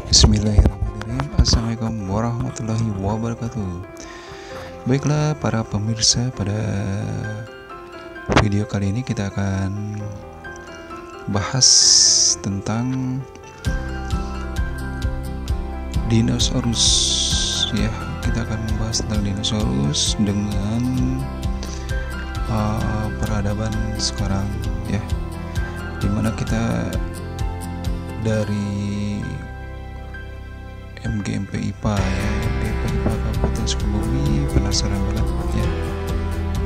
Bismillahirrahmanirrahim. Assalamualaikum warahmatullahi wabarakatuh. Baiklah para pemirsa, pada video kali ini kita akan bahas tentang dinosaurus ya. Kita akan membahas tentang dinosaurus dengan peradaban sekarang ya, dimana kita dari MGMP IPA ya, MGMP IPA Kabupaten Sukabumi, penasaran banget ya,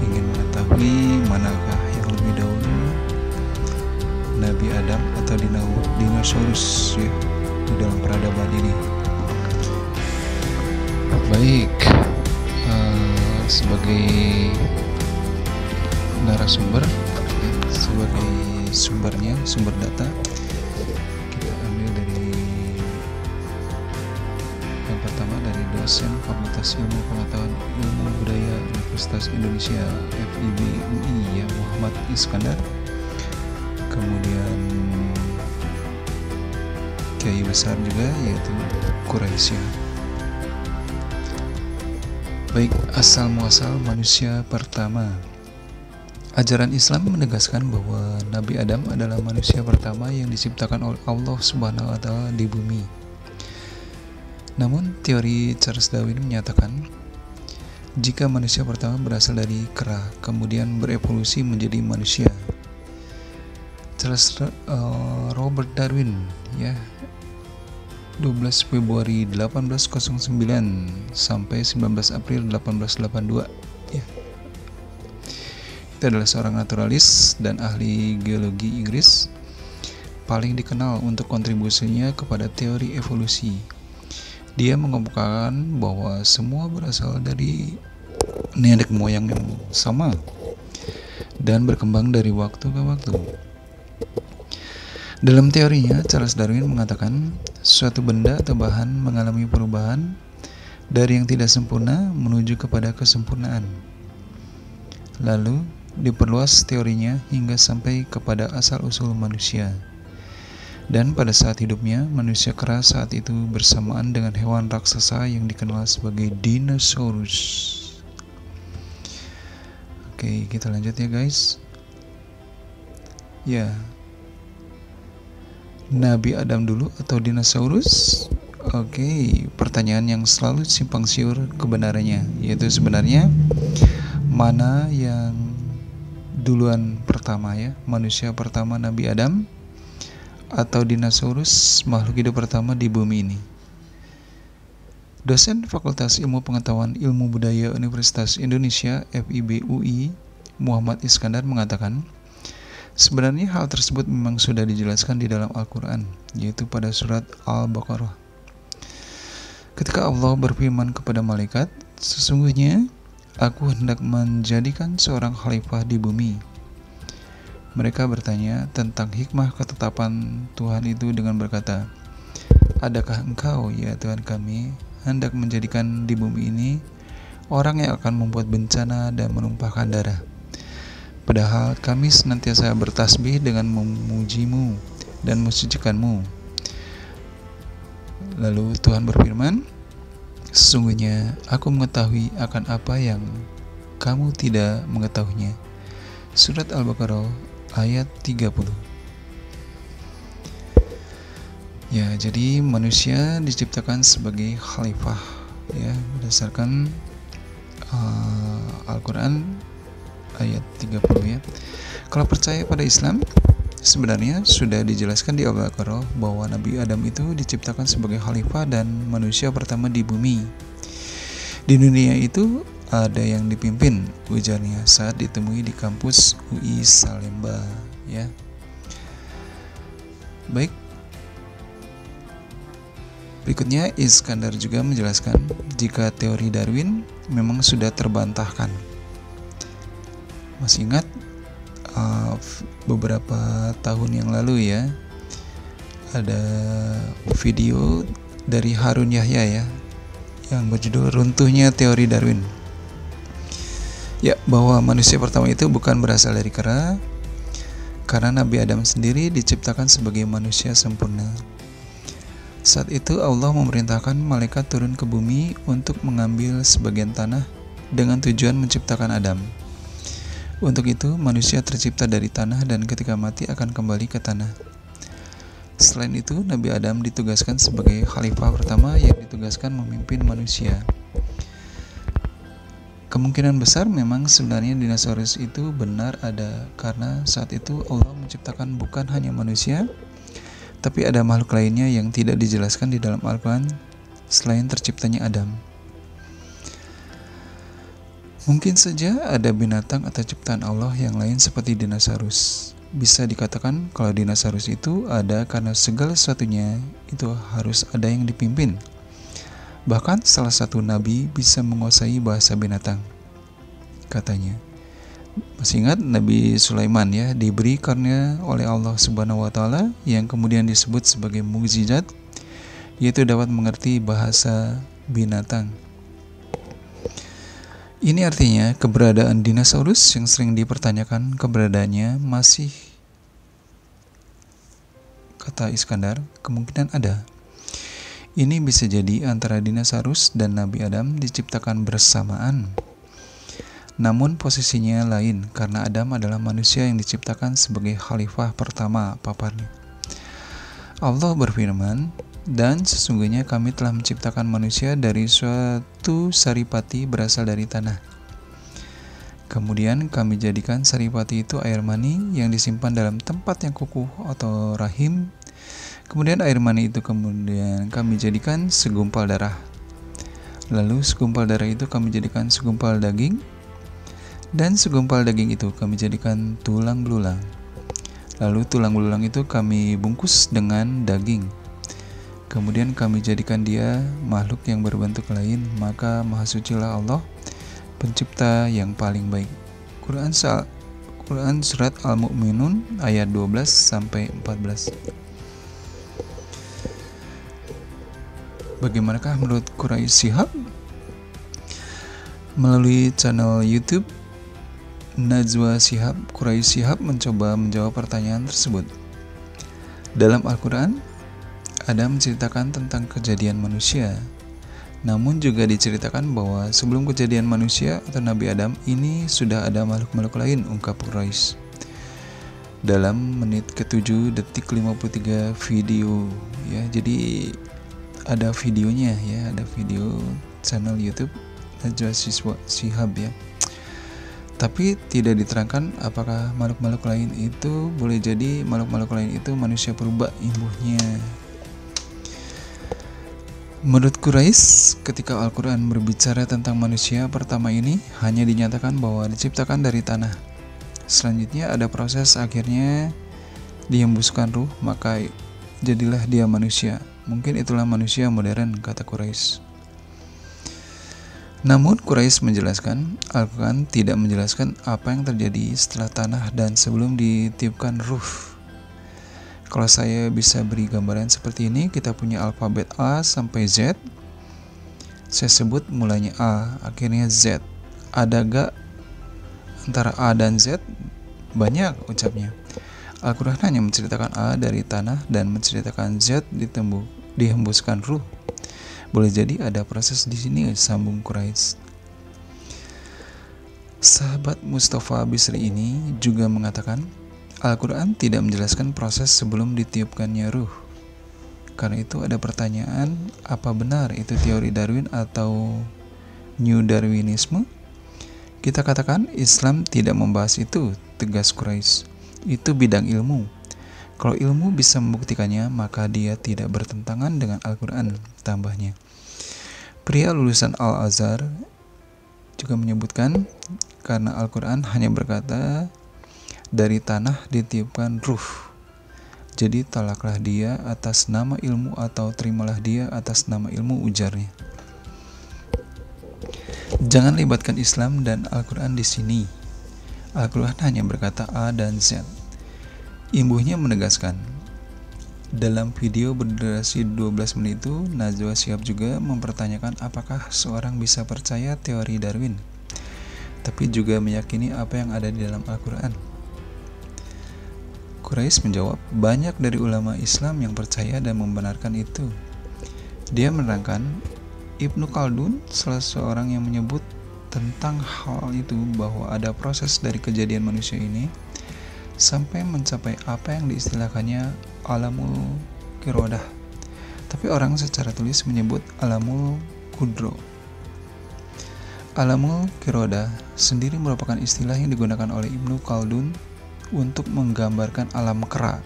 ingin mengetahui manakah yang lebih dahulu, Nabi Adam atau dinosaurus ya di dalam peradaban ini. Baik, sebagai narasumber, sebagai sumber data, kita ambil dari yang pertama dari dosen Fakultas Ilmu Pengetahuan Ilmu Budaya Universitas Indonesia FIB UI ya, Muhammad Iskandar. Kemudian kiai besar juga yaitu Quraisy. Baik, asal muasal manusia pertama. Ajaran Islam menegaskan bahwa Nabi Adam adalah manusia pertama yang diciptakan oleh Allah Subhanahu wa taala di bumi. Namun, teori Charles Darwin menyatakan jika manusia pertama berasal dari kera, kemudian berevolusi menjadi manusia. Robert Darwin ya, 12 Februari 1809 sampai 19 April 1882 ya. Dia adalah seorang naturalis dan ahli geologi Inggris, paling dikenal untuk kontribusinya kepada teori evolusi. Dia mengemukakan bahwa semua berasal dari nenek moyang yang sama dan berkembang dari waktu ke waktu. Dalam teorinya, Charles Darwin mengatakan suatu benda atau bahan mengalami perubahan dari yang tidak sempurna menuju kepada kesempurnaan. Lalu diperluas teorinya hingga sampai kepada asal-usul manusia. Dan pada saat hidupnya, manusia kera saat itu bersamaan dengan hewan raksasa yang dikenal sebagai dinosaurus. Oke, kita lanjut ya guys. Ya, Nabi Adam dulu atau dinosaurus? Oke, pertanyaan yang selalu simpang siur kebenarannya, yaitu sebenarnya mana yang duluan pertama ya, manusia pertama Nabi Adam atau dinosaurus, makhluk hidup pertama di bumi ini. Dosen Fakultas Ilmu Pengetahuan Ilmu Budaya Universitas Indonesia FIB UI Muhammad Iskandar mengatakan sebenarnya hal tersebut memang sudah dijelaskan di dalam Al-Quran, yaitu pada surat Al-Baqarah. Ketika Allah berfirman kepada malaikat, sesungguhnya aku hendak menjadikan seorang khalifah di bumi. Mereka bertanya tentang hikmah ketetapan Tuhan itu dengan berkata, adakah engkau ya Tuhan kami hendak menjadikan di bumi ini orang yang akan membuat bencana dan menumpahkan darah? Padahal kami senantiasa bertasbih dengan memujimu dan mensucikanmu. Lalu Tuhan berfirman, sesungguhnya aku mengetahui akan apa yang kamu tidak mengetahuinya. Surat Al-Baqarah ayat 30. Ya, jadi manusia diciptakan sebagai khalifah ya, berdasarkan Al-Quran ayat 30 ya. Kalau percaya pada Islam, sebenarnya sudah dijelaskan di Al-Baqarah bahwa Nabi Adam itu diciptakan sebagai khalifah dan manusia pertama di bumi. Di dunia itu ada yang dipimpin, ujarnya saat ditemui di kampus UI Salemba ya. Baik, berikutnya Iskandar juga menjelaskan jika teori Darwin memang sudah terbantahkan. Masih ingat beberapa tahun yang lalu ya, ada video dari Harun Yahya ya yang berjudul Runtuhnya Teori Darwin. Ya, bahwa manusia pertama itu bukan berasal dari kera, karena Nabi Adam sendiri diciptakan sebagai manusia sempurna. Saat itu Allah memerintahkan malaikat turun ke bumi untuk mengambil sebagian tanah dengan tujuan menciptakan Adam. Untuk itu, manusia tercipta dari tanah dan ketika mati akan kembali ke tanah. Selain itu, Nabi Adam ditugaskan sebagai khalifah pertama yang ditugaskan memimpin manusia. Kemungkinan besar memang sebenarnya dinosaurus itu benar ada karena saat itu Allah menciptakan bukan hanya manusia, tapi ada makhluk lainnya yang tidak dijelaskan di dalam Al-Quran selain terciptanya Adam. Mungkin saja ada binatang atau ciptaan Allah yang lain seperti dinosaurus. Bisa dikatakan kalau dinosaurus itu ada karena segala sesuatunya itu harus ada yang dipimpin. Bahkan salah satu nabi bisa menguasai bahasa binatang. Katanya. Masih ingat Nabi Sulaiman ya, diberi karunia oleh Allah Subhanahu wa taala yang kemudian disebut sebagai mukjizat, yaitu dapat mengerti bahasa binatang. Ini artinya keberadaan dinosaurus yang sering dipertanyakan keberadaannya masih, kata Iskandar, kemungkinan ada. Ini bisa jadi antara dinosaurus dan Nabi Adam diciptakan bersamaan. Namun posisinya lain karena Adam adalah manusia yang diciptakan sebagai khalifah pertama paparnya. Allah berfirman, dan sesungguhnya kami telah menciptakan manusia dari suatu saripati berasal dari tanah. Kemudian kami jadikan saripati itu air mani yang disimpan dalam tempat yang kukuh atau rahim. Kemudian air mani itu kemudian kami jadikan segumpal darah. Lalu segumpal darah itu kami jadikan segumpal daging. Dan segumpal daging itu kami jadikan tulang belulang. Lalu tulang belulang itu kami bungkus dengan daging. Kemudian kami jadikan dia makhluk yang berbentuk lain, maka Maha Sucilah Allah, pencipta yang paling baik. Quran Surat Al-Mu'minun ayat 12-14. Bagaimanakah menurut Quraisy Shihab? Melalui channel YouTube Najwa Shihab, Quraisy Shihab mencoba menjawab pertanyaan tersebut. Dalam Al-Quran, ada menceritakan tentang kejadian manusia, namun juga diceritakan bahwa sebelum kejadian manusia atau Nabi Adam ini sudah ada makhluk-makhluk lain, ungkap Quraisy. Dalam menit ke-7 detik 53 video ya, jadi ada videonya ya, ada video channel YouTube Najwa Shihab ya. Tapi tidak diterangkan apakah makhluk-makhluk lain itu boleh jadi makhluk-makhluk lain itu manusia purba imbuhnya. Menurut Quraisy, ketika Al-Quran berbicara tentang manusia pertama ini hanya dinyatakan bahwa diciptakan dari tanah. Selanjutnya ada proses akhirnya dihembuskan ruh, maka jadilah dia manusia. Mungkin itulah manusia modern, kata Quraisy. Namun Quraisy menjelaskan, Al-Quran tidak menjelaskan apa yang terjadi setelah tanah dan sebelum ditiupkan ruh. Kalau saya bisa beri gambaran seperti ini, kita punya alfabet A sampai Z. Saya sebut mulanya A, akhirnya Z. Ada gak antara A dan Z? Banyak ucapnya. Al-Quran hanya menceritakan A dari tanah dan menceritakan Z dihembuskan ruh. Boleh jadi ada proses di sini, sambung Quraisy. Sahabat Mustafa Bisri ini juga mengatakan, Al-Quran tidak menjelaskan proses sebelum ditiupkannya ruh. Karena itu ada pertanyaan, apa benar itu teori Darwin atau New Darwinisme? Kita katakan Islam tidak membahas itu, tegas Quraisy. Itu bidang ilmu. Kalau ilmu bisa membuktikannya, maka dia tidak bertentangan dengan Al-Quran, tambahnya. Pria lulusan Al-Azhar juga menyebutkan, karena Al-Quran hanya berkata, dari tanah ditiupkan ruh. Jadi talaklah dia atas nama ilmu atau terimalah dia atas nama ilmu, ujarnya. Jangan libatkan Islam dan Al-Quran di sini. Al-Quran hanya berkata A dan Z. Imbuhnya menegaskan. Dalam video berdurasi 12 menit itu, Najwa Shihab juga mempertanyakan apakah seorang bisa percaya teori Darwin, tapi juga meyakini apa yang ada di dalam Al-Quran. Quraisy menjawab, banyak dari ulama Islam yang percaya dan membenarkan itu. Dia menerangkan, Ibnu Khaldun salah seorang yang menyebut tentang hal itu bahwa ada proses dari kejadian manusia ini sampai mencapai apa yang diistilahkannya alamul qirodah. Tapi orang secara tulis menyebut alamul qudro. Alamul qirodah sendiri merupakan istilah yang digunakan oleh Ibnu Khaldun untuk menggambarkan alam kera.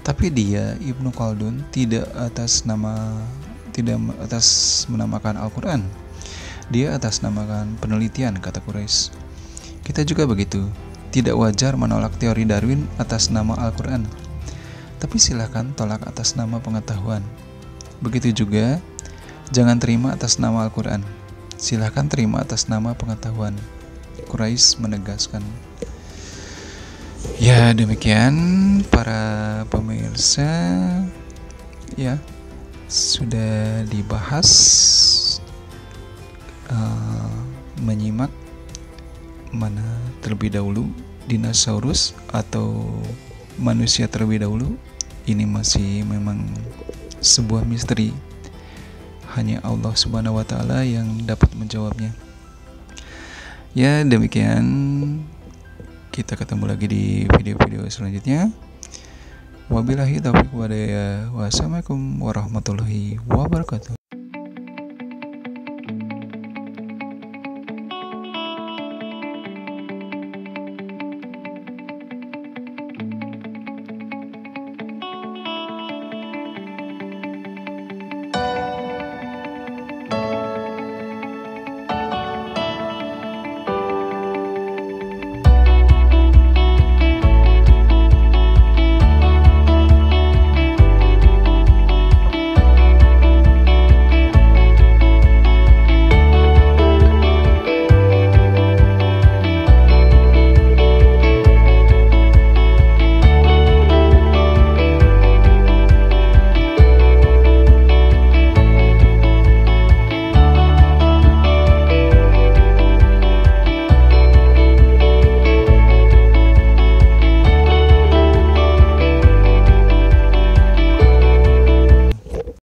Tapi dia, Ibnu Khaldun, tidak atas menamakan Al-Quran. Dia atas namakan penelitian, kata Quraisy. Kita juga begitu. Tidak wajar menolak teori Darwin atas nama Al-Quran. Tapi silahkan tolak atas nama pengetahuan. Begitu juga, jangan terima atas nama Al-Quran. Silahkan terima atas nama pengetahuan. Quraisy menegaskan. Ya, demikian para pemirsa, ya, sudah dibahas, menyimak mana terlebih dahulu dinosaurus atau manusia terlebih dahulu. Ini masih memang sebuah misteri, hanya Allah Subhanahu wa Ta'ala yang dapat menjawabnya. Ya, demikian, kita ketemu lagi di video-video selanjutnya. Wabillahi taufiq walhidayah. Wassalamualaikum warahmatullahi wabarakatuh.